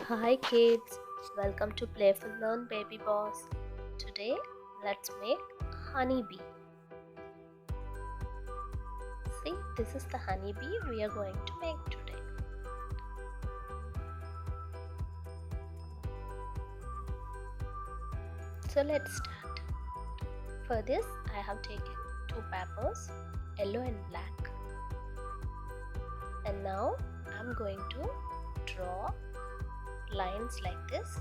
Hi kids, welcome to Playful Learn Babyboss. Today, let's make honeybee. See, this is the honeybee we are going to make today. So let's start. For this, I have taken two papers, yellow and black. And now, I'm going to draw lines like this,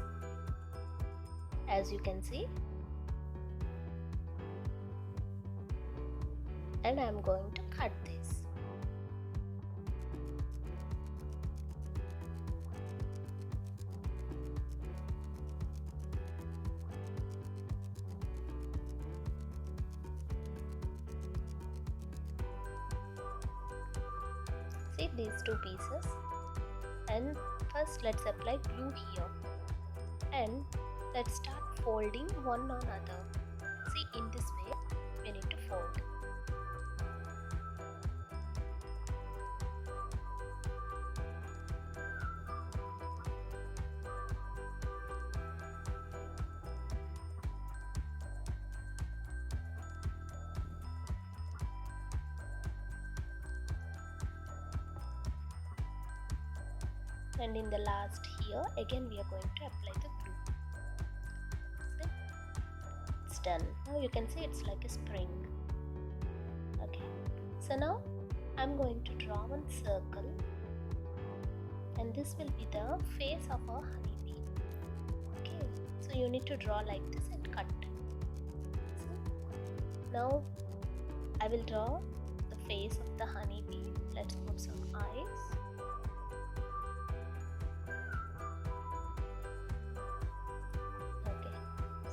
as you can see, and I'm going to cut this. See these two pieces, and first let's apply glue here, and let's start folding one another. See, in this way we need to fold. And in the last here again we are going to apply the glue. See? It's done. Now you can see it's like a spring. Okay, so now I'm going to draw one circle, and this will be the face of our honeybee. Okay, so you need to draw like this and cut. See? Now I will draw the face of the honeybee. Let's put some eyes.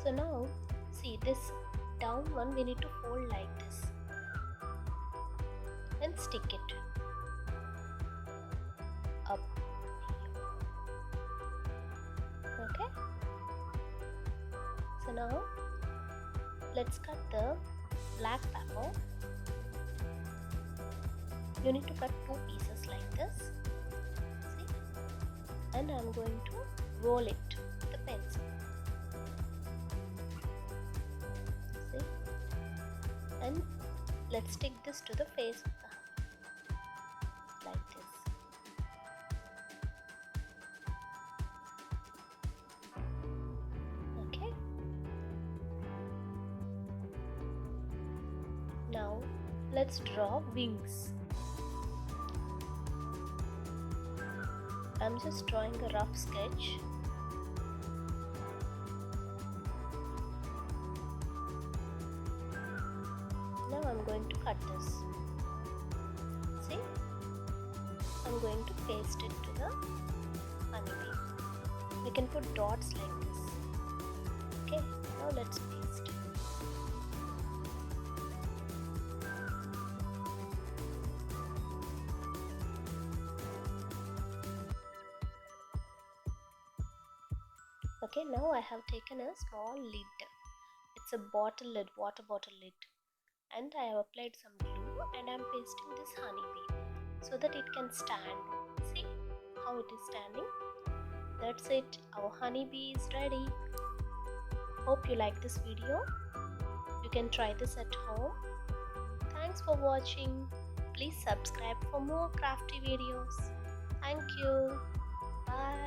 So now, see this down one we need to fold like this and stick it up here. Okay. So now, let's cut the black pepper. You need to cut two pieces like this. See? And I'm going to roll it with the pencil. And let's stick this to the face of the honeybee like this. Okay. Now let's draw wings. I'm just drawing a rough sketch. Now I'm going to cut this. See? I'm going to paste it to the honeybee. We can put dots like this. Okay, now let's paste. Okay, now I have taken a small lid. It's a bottle lid, water bottle lid. And I have applied some glue and I am pasting this honeybee so that it can stand. See how it is standing? That's it. Our honeybee is ready. Hope you like this video. You can try this at home. Thanks for watching. Please subscribe for more crafty videos. Thank you. Bye.